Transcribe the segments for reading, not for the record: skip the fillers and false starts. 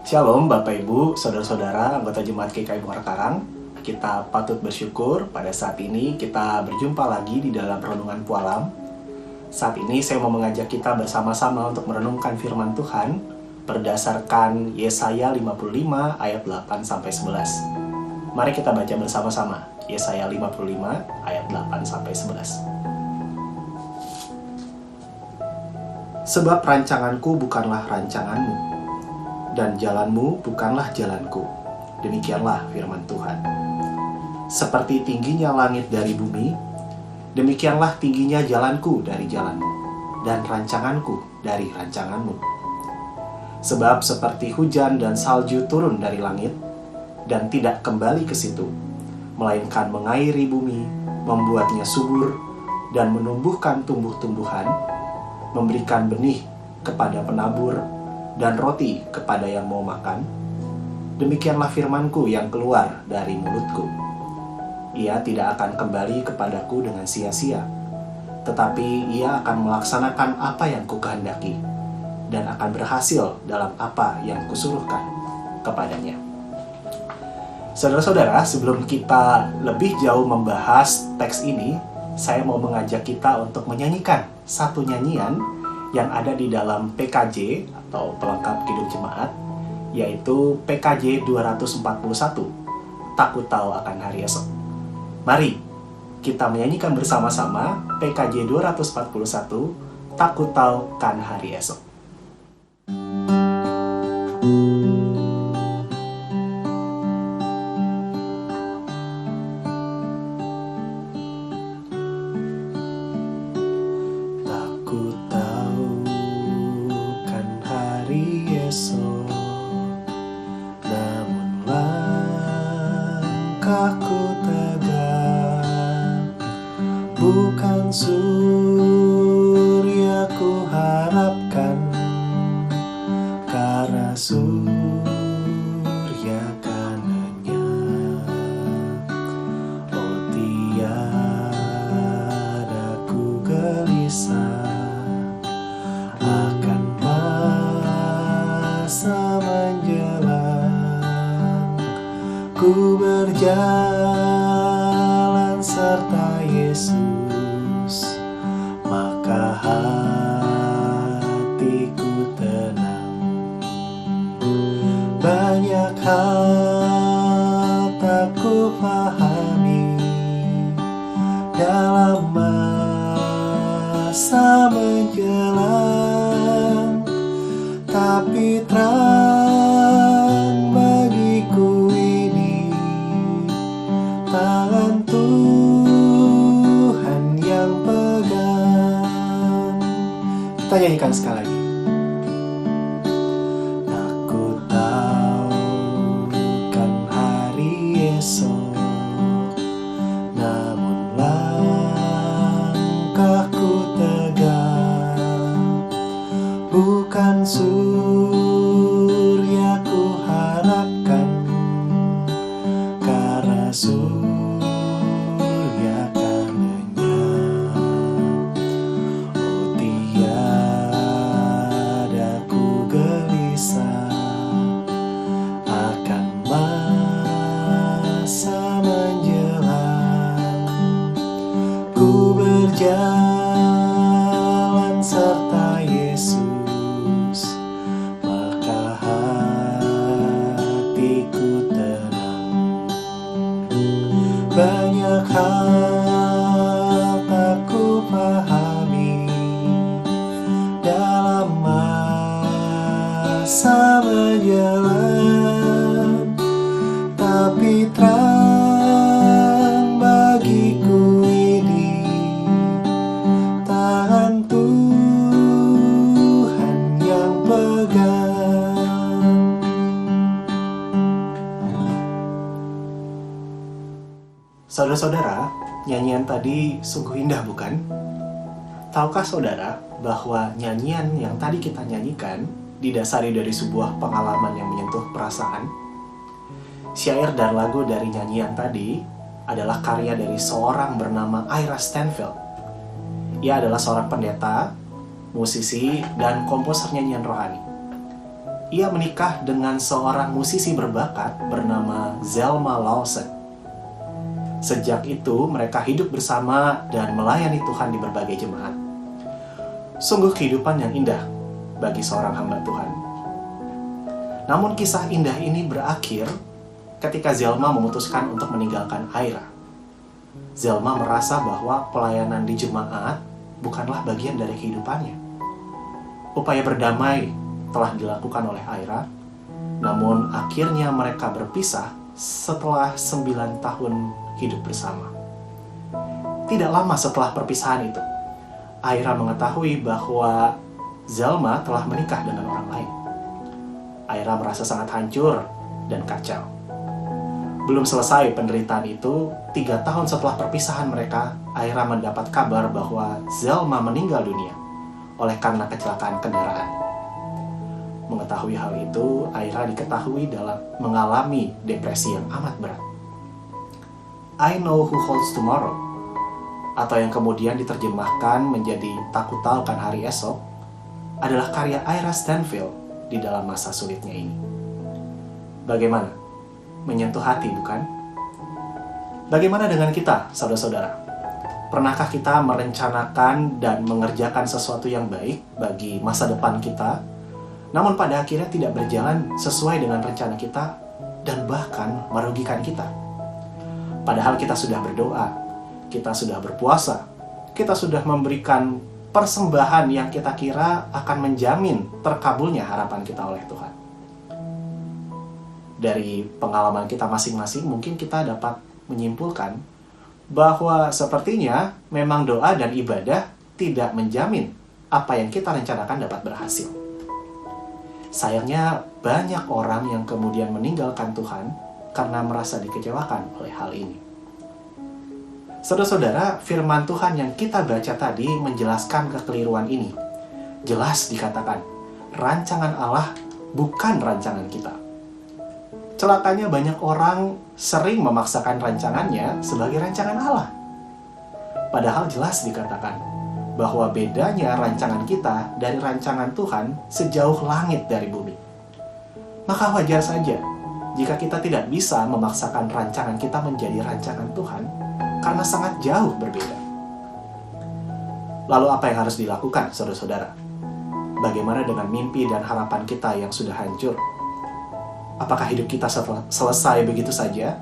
Shalom Bapak Ibu, Saudara-saudara, anggota Jemaat GKI Muara Karang. Kita patut bersyukur pada saat ini kita berjumpa lagi di dalam Renungan Pualam. Saat ini saya mau mengajak kita bersama-sama untuk merenungkan firman Tuhan berdasarkan Yesaya 55 ayat 8-11. Mari kita baca bersama-sama Yesaya 55 ayat 8-11. Sebab rancanganku bukanlah rancanganmu, dan jalanmu bukanlah jalanku. Demikianlah firman Tuhan. Seperti tingginya langit dari bumi, demikianlah tingginya jalanku dari jalanmu, dan rancanganku dari rancanganmu. Sebab seperti hujan dan salju turun dari langit, dan tidak kembali ke situ, melainkan mengairi bumi, membuatnya subur, dan menumbuhkan tumbuh-tumbuhan, memberikan benih kepada penabur, dan roti kepada yang mau makan, demikianlah firmanku yang keluar dari mulutku. Ia tidak akan kembali kepadaku dengan sia-sia, tetapi ia akan melaksanakan apa yang kukehendaki, dan akan berhasil dalam apa yang kusuruhkan kepadanya. Saudara-saudara, sebelum kita lebih jauh membahas teks ini, saya mau mengajak kita untuk menyanyikan satu nyanyian yang ada di dalam PKJ atau pelengkap Kidung Jemaat, yaitu PKJ 241, Takut Tahu Akan Hari Esok. Mari kita menyanyikan bersama-sama PKJ 241, Takut Tahu Akan Hari Esok. Langkahku tegak, bukan surya ku harapkan, karena surya kanannya. Oh, tiada ku gelisah akan masa menjelang. Ku berjalan serta Yesus, maka hatiku tenang. Banyak hal tak ku pahami dalam masa menjelang, tapi terang bagiku tangan Tuhan yang pegang. Kita nyanyikan sekali lagi. Aku tahu kan hari esok, namun langkahku tegak, bukan surya ku harapkan, karena surya kanannya. Oh, tiada ku gelisah akan masa menjelang. Ku berjalan serta Yesus, maka hatiku tenang. Banyak hal tak ku pahami dalam masa menjelang, tapi terang bagiku ini tangan Tuhan yang pegang. Saudara-saudara, nyanyian tadi sungguh indah, bukan? Tahukah saudara bahwa nyanyian yang tadi kita nyanyikan didasari dari sebuah pengalaman yang menyentuh perasaan? Syair dan lagu dari nyanyian tadi adalah karya dari seorang bernama Ira Stanfield. Ia adalah seorang pendeta, musisi, dan komposer nyanyian rohani. ia menikah dengan seorang musisi berbakat bernama Zelma Lawson. Sejak itu, mereka hidup bersama dan melayani Tuhan di berbagai jemaat. Sungguh kehidupan yang indah bagi seorang hamba Tuhan. Namun kisah indah ini berakhir ketika Zelma memutuskan untuk meninggalkan Ira. Zelma merasa bahwa pelayanan di jemaat bukanlah bagian dari kehidupannya. Upaya berdamai telah dilakukan oleh Ira, namun akhirnya mereka berpisah setelah 9 tahun hidup bersama. Tidak lama setelah perpisahan itu, Ira mengetahui bahwa Zelma telah menikah dengan orang lain. Ira merasa sangat hancur dan kacau. Belum selesai penderitaan itu, 3 tahun setelah perpisahan mereka, Ira mendapat kabar bahwa Zelma meninggal dunia oleh karena kecelakaan kendaraan. Mengetahui hal itu, Ira diketahui dalam mengalami depresi yang amat berat. I Know Who Holds Tomorrow, atau yang kemudian diterjemahkan menjadi Takut Tahu Kan Hari Esok, adalah karya Ira Stanfield di dalam masa sulitnya ini. Bagaimana? Menyentuh hati, bukan? Bagaimana dengan kita, saudara-saudara? Pernahkah kita merencanakan dan mengerjakan sesuatu yang baik bagi masa depan kita, namun pada akhirnya tidak berjalan sesuai dengan rencana kita dan bahkan merugikan kita? Padahal kita sudah berdoa, kita sudah berpuasa, kita sudah memberikan persembahan yang kita kira akan menjamin terkabulnya harapan kita oleh Tuhan. Dari pengalaman kita masing-masing, mungkin kita dapat menyimpulkan bahwa sepertinya memang doa dan ibadah tidak menjamin apa yang kita rencanakan dapat berhasil. Sayangnya, banyak orang yang kemudian meninggalkan Tuhan karena merasa dikecewakan oleh hal ini. Saudara-saudara, firman Tuhan yang kita baca tadi menjelaskan kekeliruan ini. Jelas dikatakan, rancangan Allah bukan rancangan kita. Celakanya banyak orang sering memaksakan rancangannya sebagai rancangan Allah. Padahal jelas dikatakan bahwa bedanya rancangan kita dari rancangan Tuhan sejauh langit dari bumi. Maka wajar saja jika kita tidak bisa memaksakan rancangan kita menjadi rancangan Tuhan karena sangat jauh berbeda. Lalu apa yang harus dilakukan, saudara-saudara? Bagaimana dengan mimpi dan harapan kita yang sudah hancur? Apakah hidup kita selesai begitu saja?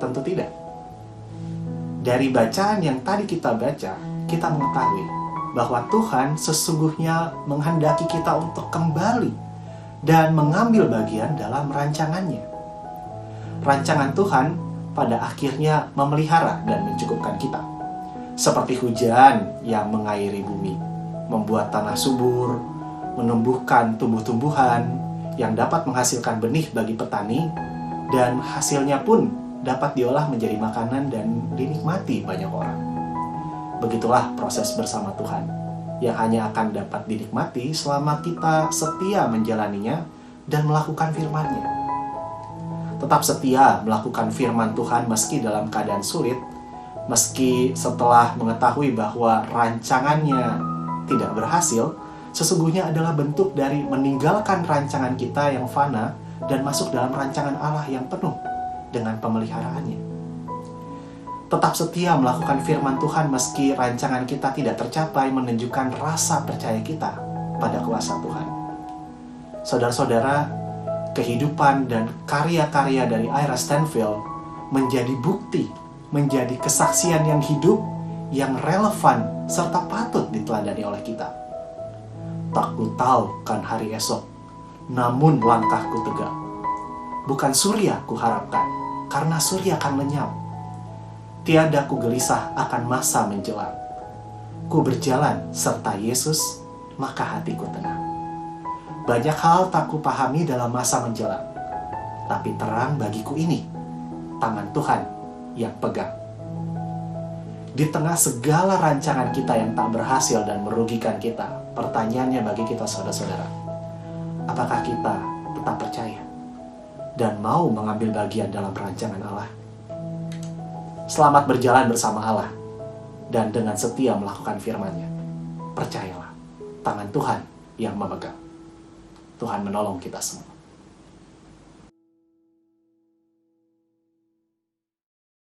Tentu tidak. Dari bacaan yang tadi kita baca, kita mengetahui bahwa Tuhan sesungguhnya menghendaki kita untuk kembali dan mengambil bagian dalam rancangannya. Rancangan Tuhan pada akhirnya memelihara dan mencukupkan kita. Seperti hujan yang mengairi bumi, membuat tanah subur, menumbuhkan tumbuh-tumbuhan yang dapat menghasilkan benih bagi petani, dan hasilnya pun dapat diolah menjadi makanan dan dinikmati banyak orang. Begitulah proses bersama Tuhan, yang hanya akan dapat dinikmati selama kita setia menjalaninya dan melakukan firman-Nya. Tetap setia melakukan firman Tuhan meski dalam keadaan sulit, meski setelah mengetahui bahwa rancangannya tidak berhasil, sesungguhnya adalah bentuk dari meninggalkan rancangan kita yang fana dan masuk dalam rancangan Allah yang penuh dengan pemeliharaannya. Tetap setia melakukan firman Tuhan meski rancangan kita tidak tercapai menunjukkan rasa percaya kita pada kuasa Tuhan. Saudara-saudara, kehidupan dan karya-karya dari Ira Stanfield menjadi bukti, menjadi kesaksian yang hidup, yang relevan, serta patut diteladani oleh kita. Tak ku tahu kan hari esok, namun langkahku tegak. Bukan surya ku harapkan, karena surya akan lenyap. Tiada ku gelisah akan masa menjelang. Ku berjalan serta Yesus, maka hatiku tenang. Banyak hal tak ku pahami dalam masa menjelang, tapi terang bagiku ini, tangan Tuhan yang pegang. Di tengah segala rancangan kita yang tak berhasil dan merugikan kita, pertanyaannya bagi kita saudara-saudara, apakah kita tetap percaya dan mau mengambil bagian dalam rancangan Allah? Selamat berjalan bersama Allah dan dengan setia melakukan firman-Nya. Percayalah, tangan Tuhan yang memegang. Tuhan menolong kita semua.